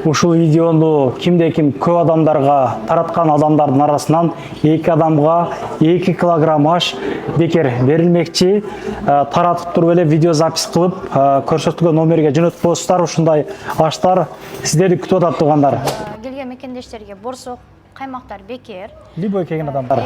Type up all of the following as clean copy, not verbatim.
Ушул видеону кимде-ким көп адамдарга тараткан адамдардын арасынан 2 адамга 2 килограмм аш бекер берилмекчи. Таратып туруп эле видео запись кылып көрсөтүлгөн номерге жөнөтүп коесуздар. Ушундай аштар сиздерди күтүп атат туугандар. Келген мекендештерге борсок, каймактар бекер. Любой келген адамдар.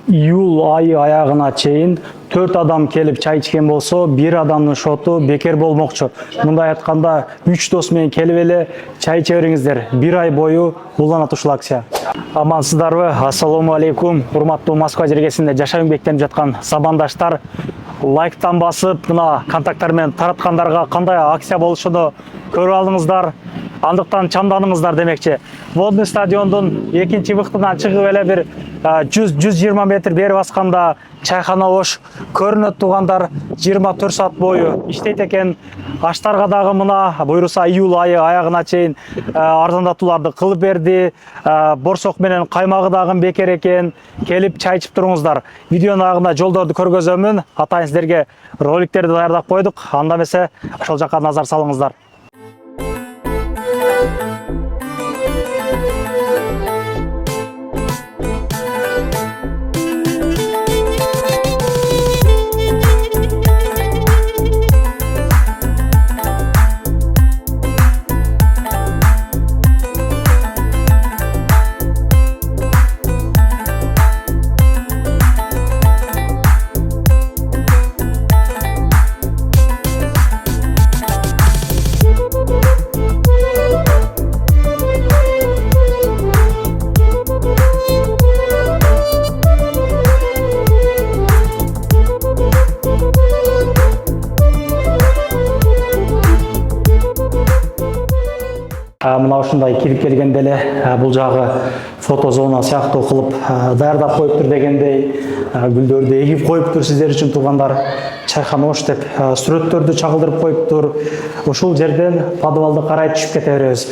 Июл айы аягына чейин 4 адам келип чай ичкен болсо, 1 адамдын шоту бекер болмокчу. Мындай айтканда 3 дос менен келип эле чай иче бериңиздер. 1 ай бою уланат ушул акция. Амансыздарбы? Ассаламу алейкум. Урматтуу Москва жергесинде жашап эмгектенип жаткан сабандаштар. Лайктан басып, мына контакттар менен тараткандарга кандай акция болушуну көрүп алдыңыздар. Андыктан чамданыңыздар демекчи. Водный стадиондун экинчи быктынан чыгып эле бир 100-120 метр бери басканда чайхана бош көрүнөт туугандар. 24 саат бою иштейт экен. Аштарга дагы мына буйруса июл айы аягына чейин арзандатууларды кылып берди. Борсок менен каймагы дагы бекер экен. Келип чай ичип туруңуздар. Видеонун агында жолдорду көргөзөмүн. Атайын сиздерге роликтерди даярдап койдук. Анда эмесе ошол жака назар салыңыздар. Мына ушундай кирип келгенде эле бул жагы фото зона сыяктуу кылып даярдап коюптур дегендей, гүлдөрдү эгип коюптур сиздер үчүн туугандар. Чайхана ош деп сүрөттөрдү чагылдырып коюптур. Ушул жерден подвалды карай түшүп кете беребиз.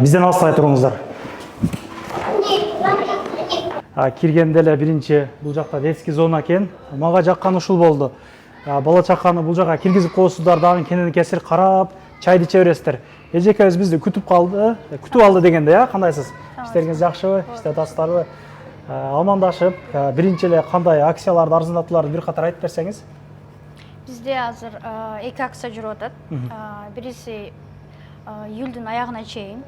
Бизден алыстабай туруңуздар. Киргенде эле биринчи бул жакта детский зона экен. Мага жаккан ушул болду. Бала чаканы бул жака киргизип коесуздар, дагы кенен кесир карап чайды иче бересиздер. Эжекебиз бизди күтүп алды дегенде, кандайсыз? Иштериңиз жакшыбы? Иштеп атасыздарбы? Амандашып, биринчи эле кандай акцияларды, арзандатууларды бир катар айтып берсеңиз? Бизде азыр 2 акция жүрүп атат. Бириси июлдун аягына чейин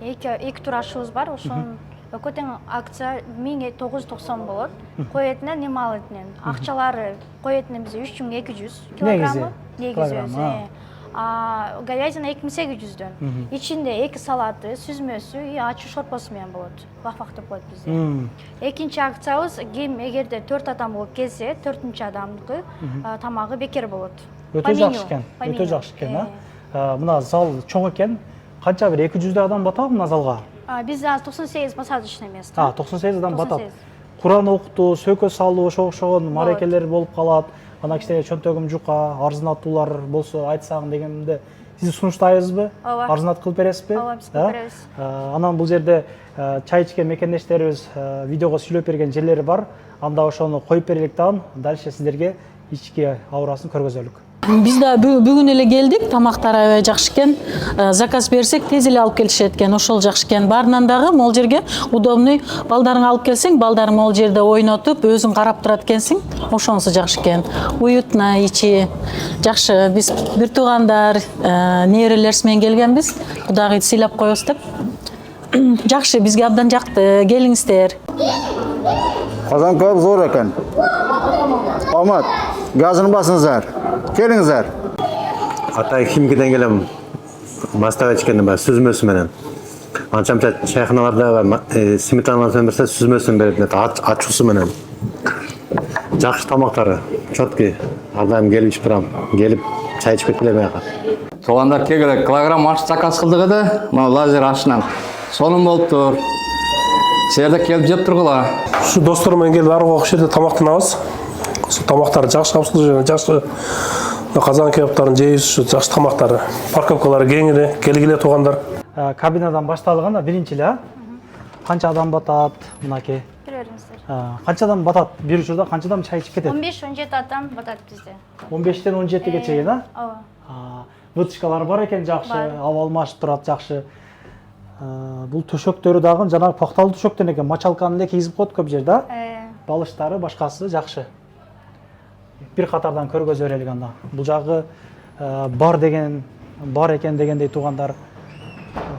2 тур ашыбыз бар. Ошонун экөө тең акция 1990 болот. Кой этинен, немал этинен. Акчалары кой этинен бизде 3200 килограммы. Негизи. Говядина 2800'дөн. İçinde 2 салаты, сүзмөсү, ачуу шорпосу менен болот. Лафак деп коет бизде. Экинчи акциябыз ким эгерде 4 адам болуп келсе, 4-чү адамдыкы тамагы бекер болот. Өтө жакшы экен. Өтө жакшы экен, Мына зал чоң экен. Канча бир 200 адам батабы мына залга? Бизде 98 посадочный место. 98 адам батат. Куран окутуу, сөкө салуу, ошогон марекелер болуп калат. Ана кичине чөнтөгүм жука, арзандатуулар болсо айтсаң дегенде сиз сунуштайсызбы? Арзандат кылып бересизби? Ооба, биз кылып беребиз. Анан бул жерде чай ичкен мекендештерибиз видеого сүйлөп берген жерлери бар. Анда ошону коюп берелик дагы, дальше сиздерге ички аурасын көргөзөлүк. Биз да бүгүн эле келдик, тамактар аябай жакшы экен. Заказ берсек тез эле алып келишет экен, ошол жакшы экен. Баарынан дагы могул жерге удобный, балдарыңа алып келсең, балдарың могул жерде ойнотуп, өзүң карап турат экенсиң. Ошонусу жакшы экен. Уютна, ичи жакшы. Биз бир туугандар, неберелерибиз менен келгенбиз. Кудагыйды сыйлап коебуз деп. Жакшы, бизге абдан жакты. Келиңиздер. Казан көп зор экен. Амат, газын басыңыздар. Келиңиздер. Атай Химкиден келем. Мастава ичкенде бар сүзмөсү менен. Анчамча чайханаларда сметаналарды берсе сүзмөсүн берет, ачуусу менен. Жакшы тамактары, чөткү. Ардайым келип ичип турам. Келип чай ичип кеткиле маяка. Туугандар келгиле килограмм аш заказ кылдык эди. Мына лазер ашынан. Сонун болуптур. Силерде келип жеп тургула. Şu dostlar menен келип ар ошол жерде тамактанабыз. Тамактары жакшы абсолютно жакшы. Казан кебаптарын жейбиз, жакшы тамактары. Парковкалары кең эле, келгиле туугандар. Кабинадан башталганда биринчи эле канча адам батат мынакей? Бериңиздер. Канча адам батат? Бир учурда канча адам чай ичип кетет? 15-17 адам батат бизде. 15-тен 17-ге чейин, Ооба. вытычкалар бар экен жакшы, Бар. аба алмашып турат жакшы. Бул төшөктөрү дагы жанагы пакталуу төшөктөн экен, мочалканы эле кийгизип коет көп жерде. Балыштары башкасы жакшы. Бир катардан көргөзө берелик анда. Бул жагы бар экен дегендей туугандар.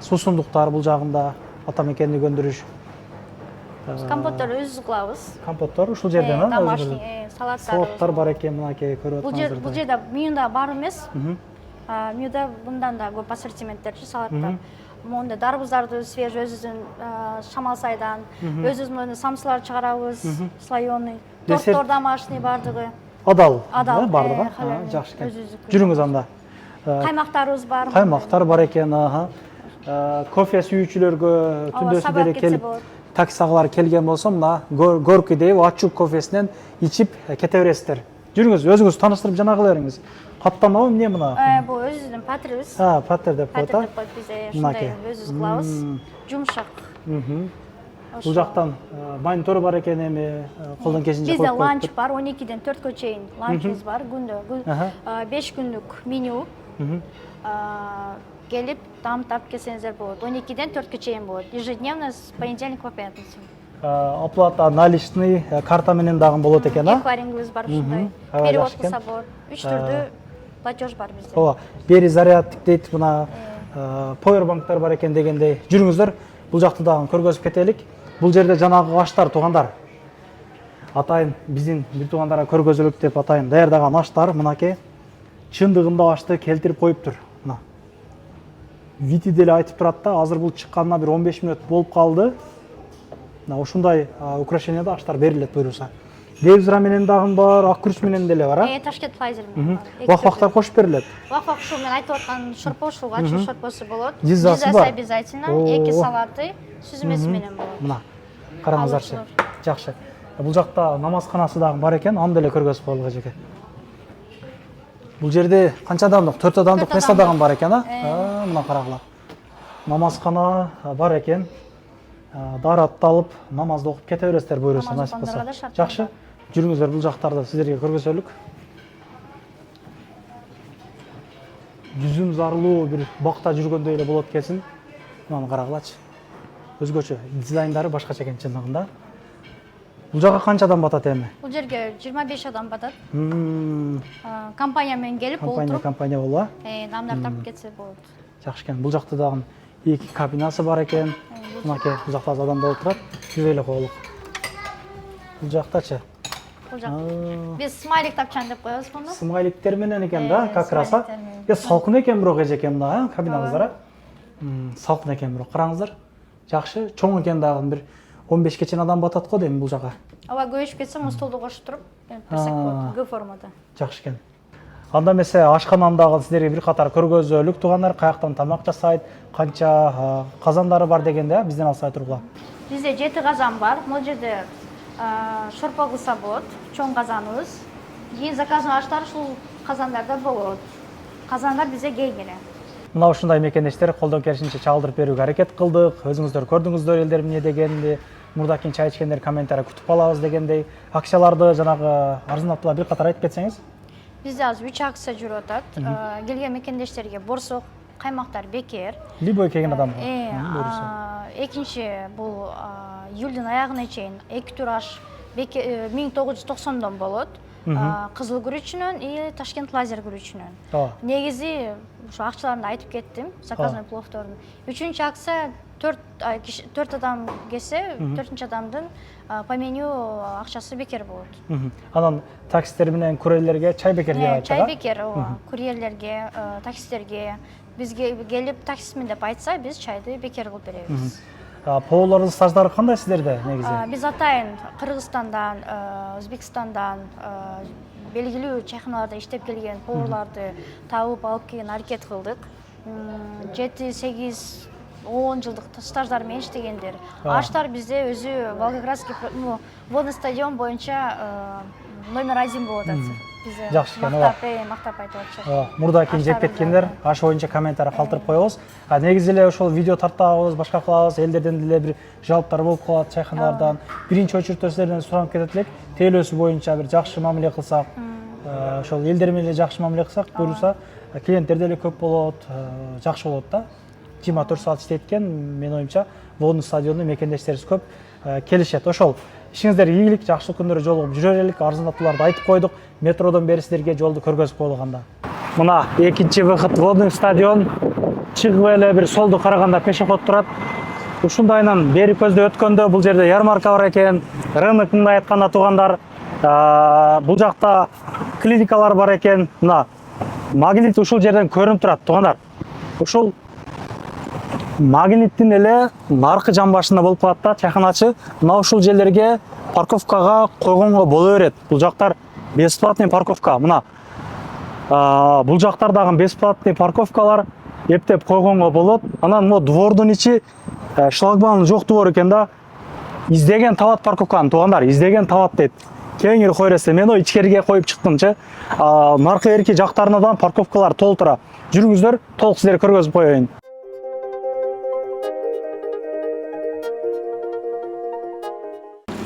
Суусундуктар бул жагында ата мекенди көндүрүш. Компоттор өзүбүз кылабыз. Компоттор ушул жерден, а? Домашний Салаттар бар экен, мынакей көрүп Бул атсаңыздар. жерде мүйүндө бар эмес. Мүйүндө мындан да көп ассортименттер салаттар. Монда дарбыздарды свежий өзүбүздүн Шамалсайдан, өзүбүздүн самсылар чыгарабыз, слоеный. Торттор домашний бардыгы. Адал Бардыгы. жакшы экен. Жүрүңүз анда. Каймактарыбыз бар. Каймактар бар экен, кофе сүйүүчүлөргө түндөсү деле келип такси агалар келген болсо, мына горкидей ачуу кофесинен ичип кете бересиздер. Жүрүңүз, өзүңүз тааныштырып жана кыла бериңиз. Каттамабы эмне мына? Бул өзүбүздүн патрибиз. Паттер деп коет, а? Патер деп коет бизде, ушундай өзүбүз кылабыз. Жумшак. Бул жактан монитору бар экен, эми колдон келишинче Бизде коюп ланч бар, 12ден 4кө чейин ланчыбыз бар, күндө 5 күндүк меню. Келип, таап келсеңиздер болот. 12ден 4кө чейин болот. Ежедневно с понедельника по пятницу. Оплата наличный карта менен дагы болот экен, а? Эквайрингибиз бар ушундай. Перевод кылса болот. 3 түрдүү платеж бар бизде. Ооба, бери зарядтык дейт, мына повербанктар бар экен дегендей. Жүрүңүздөр, бул жакты дагы көргөзүп кетелик. Бул жерде жанагы аштар, туугандар. Атайын биздин бир туугандарга көргөзөлүк деп атайын даярдаган аштар мынакей. Чындыгында ашты келтирип коюптур. Мына. Вити деле айтып турат да, азыр бул чыкканына бир 15 мүнөт болуп калды. Мына ушундай украшенияда аштар берилет буюрса. Девизра менен дагы бар, ак күрүч менен деле бар, а? Ташкент флайзер менен бар. Вак-вактар кошуп берилет. Вак-вак ушул мен айтып аткан шорпо, ушул ачуу шорпосу болот. Дизасы бар. Обязательно, 2 салаты, сүзмеси менен болот. Мына. Караңыздарчы. Жакшы. Бул жакта намазканасы дагы бар экен, аны деле көргөзүп коелук эжеке. Бул жерде канча адамдык? 4 адамдык место дагы бар экен, а? Мына карагыла. Намазкана бар экен. Даратты алып, намазды окуп кете бересиздер буюрса, насип болсо. Жакшы. Жүрүңүздөр, бул жактарды сиздерге көргөзөлүк. Жүзүм зарлуу бир бакта жүргөндөй эле болот экенсиң. Мына карагылачы. Өзгөчө дизайндары башкача экен чындыгында. Бул жака канча адам батат эми? Бул жерге 25 адам батат. Компания менен келип олтуруп, Компания болуп, адамдар тартып кетсе болот. жакшы экен. Бул жакта дагы 2 кабинасы бар экен. Мынакей, бул жакта аз адамдар отурат. Жүрө эле коелук. Бул жактачы. Бул жак. Биз смайлик тапчан деп коебуз муну. Смайликтер менен экен да, как раз. Салкын экен бирок эжеке мына, кабинаңыздар, а? Салкын экен бирок, караңыздар. Жакшы, чоң экен дагы бир 15 чейин адам батат го дейм бул жака. Аба көйүшүп кетсе, столду кошуп туруп, берсек болот, Г формада. Жакшы экен. Анда эмесе ашкананы дагы сиздерге бир катар көргөзөлүк, туугандар, каяктан тамак жасайт, канча казандары бар дегенде, бизден алсай тургула. Бизде 7 казан бар. Бул жерде шорпо кылса болот, чоң казаныбыз. Кийин заказын аштар ушул казандарда болот. Казандар бизде кеңири. Мына ушундай мекендештер колдон келишинче чагылдырып берүүгө аракет кылдык. Өзүңүздөр көрдүңүздөр элдер эмне дегенди, мурда кийин чай ичкендер комментарий күтүп калабыз дегендей. Акцияларды жанагы арзанаттуулар бир катар айтып кетсеңиз. Бизде азыр 3 акция жүрүп атат. Келген мекендештерге борсок, каймактар бекер. Любой келген адам. Экинчи бул июлдун аягына чейин 2 тур аш 1990дон болот. Кызыл күрүчүнөн и Ташкент лазер күрүчүнөн. Негизи ушу акчаларды айтып кеттим, заказной пловтордун. 3-чү акция 4 адам келсе, 4-чү адамдын по меню акчасы бекер болот. Анан таксистер менен курьерлерге чай бекер деп айтты. Чай бекер, курьерлерге, таксистерге бизге келип таксисмин деп айтса, биз чайды бекер кылып беребиз. Поолордун стаждары кандай сиздерде негизи? Биз атайын Кыргызстандан, Өзбекстандан белгилүү чайханаларда иштеп келген поварларды табып алып келген аракет кылдык. 7-8 10 жылдык стаждар менен иштегендер. Аштар бизде өзү Волгоградский водный стадион боюнча номер 1 болот азыр. Бизде жакшы экен, мактап айтып атышат. Мурда кийин жеп кеткендер аш боюнча комментарий калтырып коебуз. Негизи эле ошол видео тартабыз, башка кылабыз, элдерден деле бир жаптар болуп калат чайханалардан. Биринчи очередте сиздерден суранып кетет элек, тейлөөсү боюнча бир жакшы мамиле кылсак, ошол элдер менен жакшы мамиле кылсак, буюрса клиенттер деле көп болот, жакшы болот да. 24 саат иштейт экен, мен оюмча Водный стадиону мекендештерибиз көп келишет. Ошол ишиңиздерге ийгилик, жакшы күндөрү жолугуп жүрө берелик. Арзандатууларды айтып койдук. Метродон бери силерге жолду көргөзүп койганда. Мына экинчи выход Водный стадион. Чыгып эле бир солду караганда пешеход турат. Ушундайынан бери көздө өткөндө бул жерде ярмарка бар экен. Рынок мындай айтканда туугандар, бул жакта клиникалар бар экен. Мына магнит ушул жерден көрүнүп турат туугандар. Ушул магниттин эле наркы жамбашында болуп калат да, чайханачы. Мына ушул жерлерге парковкага койгонго боло берет. Бул жактар бесплатный парковка. Мына бул жактардагы бесплатный парковкалар эптеп койгонго болот. Анан могу двордун ичи шлагбаум жок двор экен да. Издеген табат парковканы туугандар, издеген табат дейт. Кеңири кой берсе, мен ичкериге коюп чыктымчы. Наркы берки жактарына да парковкалар толтура. Жүрүңүздөр, толук силерге көргөзүп коеюн.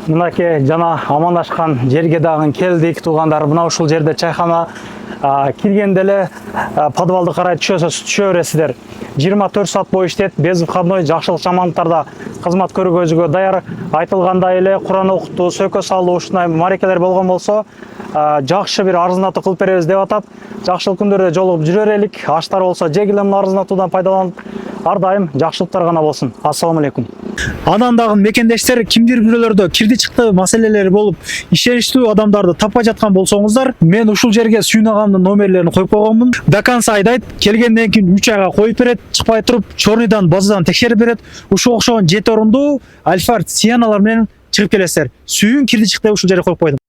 Мынакей жана амандашкан жерге дагы келдик туугандар. Мына ушул жерде чайхана, киргенде эле подвалды карай түшө бересиздер. 24 саат бою иштейт, без выходной, жакшылык жамандыктарда кызмат көргөзүүгө даяр. Айтылгандай эле Куран окутуу, сөкө салуу, ушундай марекелер болгон болсо, жакшы бир арзандатуу кылып беребиз деп атат. Жакшылык күндөрдө жолугуп жүрө берелик. Аштар болсо жегиле мына арзандатуудан пайдаланып, ар дайым жакшылыктар гана болсун. Ассаламу алейкум. Анан дагы мекендештер кимдир бирөөлөрдө кирди чыкты маселелери болуп, ишеничтүү адамдарды таппай жаткан болсоңуздар, мен ушул жерге Сүйүн агамдын номерлерин коюп койгонмун. До конца айдайт, келгенден кийин 3 айга коюп берет, чыкпай туруп, чорныйдан базадан текшерип берет. Ушуга окшогон 7 орунду Альфард Сианалар менен чыгып келесиздер. Сүйүн кирди чыкты ушул жерге коюп койдум.